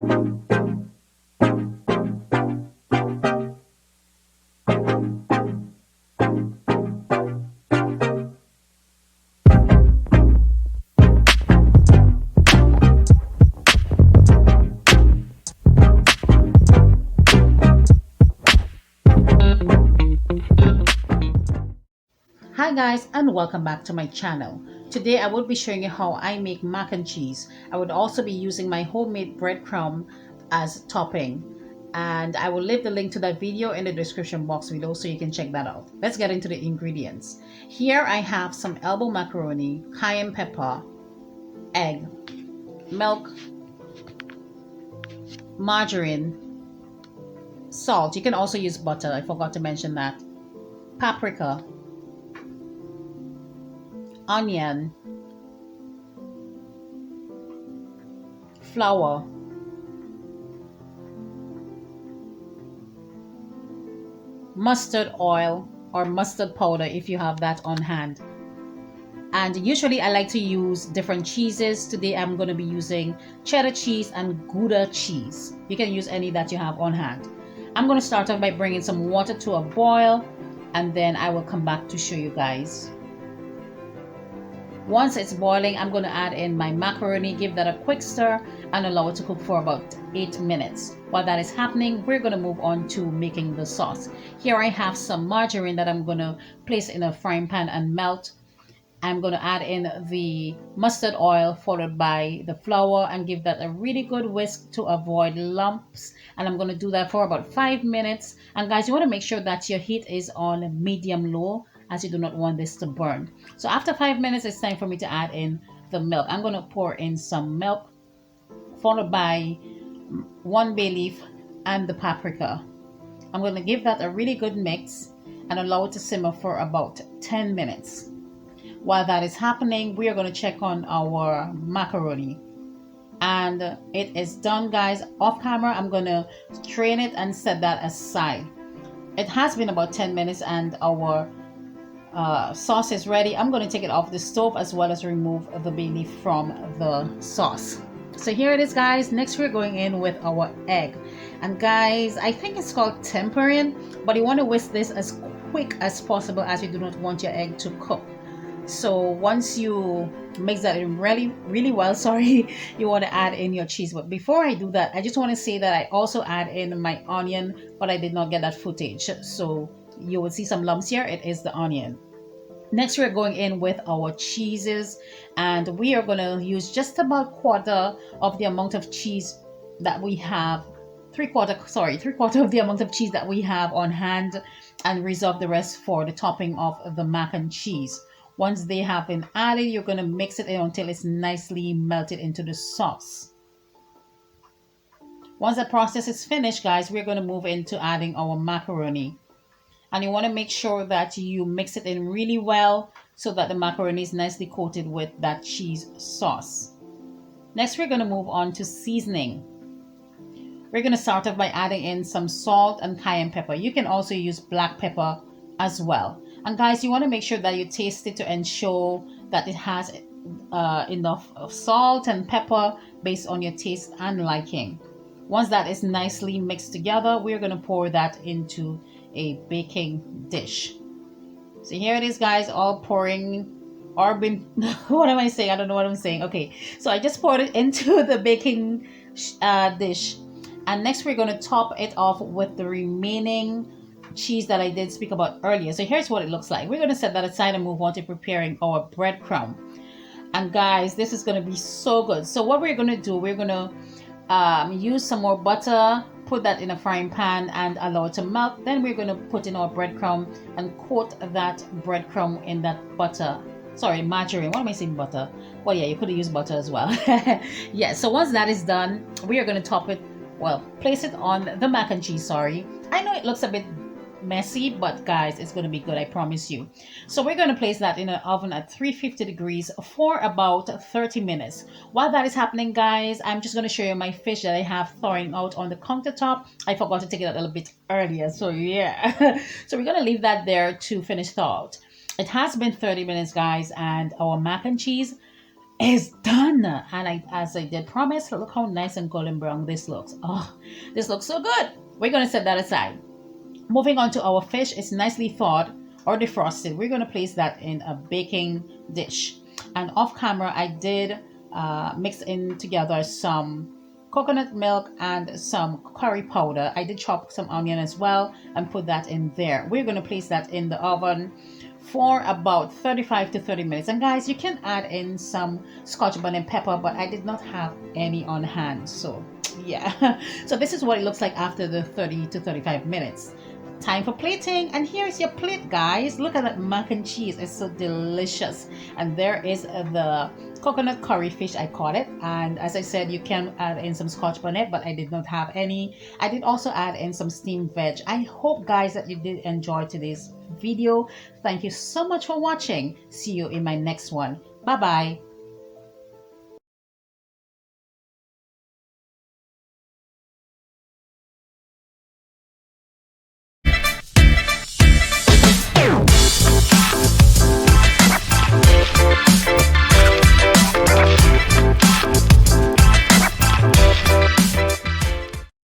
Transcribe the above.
Hi guys, and welcome back to my channel. Today I will be showing you how I make mac and cheese. I would also be using my homemade breadcrumb as topping, and I will leave the link to that video in the description box below so you can check that out. Let's get into the ingredients. Here I have some elbow macaroni, cayenne pepper, egg, milk, margarine, salt. You can also use butter, I forgot to mention that, paprika, onion, flour, mustard oil or mustard powder if you have that on hand. And usually I like to use different cheeses. Today I'm going to be using cheddar cheese and Gouda cheese. You can use any that you have on hand. I'm going to start off by bringing some water to a boil, and then I will come back to show you guys. Once it's boiling, I'm going to add in my macaroni, give that a quick stir, and allow it to cook for about 8 minutes. While that is happening, we're going to move on to making the sauce. Here I have some margarine that I'm going to place in a frying pan and melt. I'm going to add in the mustard oil followed by the flour and give that a really good whisk to avoid lumps. And I'm going to do that for about 5 minutes. And guys, you want to make sure that your heat is on medium low, as you do not want this to burn. So after 5 minutes, it's time for me to add in the milk. I'm going to pour in some milk followed by 1 bay leaf and the paprika. I'm going to give that a really good mix and allow it to simmer for about 10 minutes. While that is happening, we are going to check on our macaroni. And it is done, guys. Off camera, I'm going to strain it and set that aside. It has been about 10 minutes and our sauce is ready. I'm going to take it off the stove as well as remove the bay leaf from the sauce. So here it is, guys. Next we're going in with our egg. And guys, I think it's called tempering, but you want to whisk this as quick as possible as you do not want your egg to cook. So once you mix that in really well, you want to add in your cheese. But before I do that, I just want to say that I also add in my onion, but I did not get that footage. So you will see some lumps here. It is the onion. Next, we're going in with our cheeses, and we are going to use just about quarter of the amount of cheese that we have, three quarter of the amount of cheese that we have on hand, and reserve the rest for the topping of the mac and cheese. Once they have been added, you're going to mix it in until it's nicely melted into the sauce. Once the process is finished, guys, we're going to move into adding our macaroni. And you want to make sure that you mix it in really well so that the macaroni is nicely coated with that cheese sauce. Next, we're going to move on to seasoning. We're going to start off by adding in some salt and cayenne pepper. You can also use black pepper as well. And guys, you want to make sure that you taste it to ensure that it has enough of salt and pepper based on your taste and liking. Once that is nicely mixed together, we're going to pour that into a baking dish. So here it is, guys, all pouring or been what am I saying? I don't know what I'm saying. Okay, so I just poured it into the baking dish, and next we're going to top it off with the remaining cheese that I did speak about earlier. So here's what it looks like. We're going to set that aside and move on to preparing our breadcrumb. And guys, this is going to be so good. So what we're going to do, we're going to use some more butter, put that in a frying pan and allow it to melt. Then we're going to put in our breadcrumb and coat that breadcrumb in that butter. Sorry, margarine. What am I saying, butter? Well, yeah, you could use butter as well. Yeah, so once that is done, we are going to top it, well, place it on the mac and cheese, I know it looks a bit messy, but guys, it's going to be good, I promise you. So we're going to place that in an oven at 350 degrees for about 30 minutes. While that is happening, guys, I'm just going to show you my fish that I have thawing out on the countertop. I forgot to take it out a little bit earlier, so yeah. So we're going to leave that there to finish thaw out. It has been 30 minutes, guys, and our mac and cheese is done. And as I did promise, look how nice and golden brown this looks. Oh, this looks so good. We're going to set that aside. Moving on to our fish, it's nicely thawed or defrosted. We're going to place that in a baking dish. And off camera, I did mix in together some coconut milk and some curry powder. I did chop some onion as well and put that in there. We're going to place that in the oven for about 35 to 30 minutes. And guys, you can add in some scotch bonnet pepper, but I did not have any on hand. So yeah, so this is what it looks like after the 30 to 35 minutes. Time for plating, and here's your plate, guys. Look at that mac and cheese, it's so delicious. And there is the coconut curry fish, I call it. And as I said, you can add in some scotch bonnet, but I did not have any. I did also add in some steamed veg. I hope, guys, that you did enjoy today's video. Thank you so much for watching. See you in my next one. Bye bye.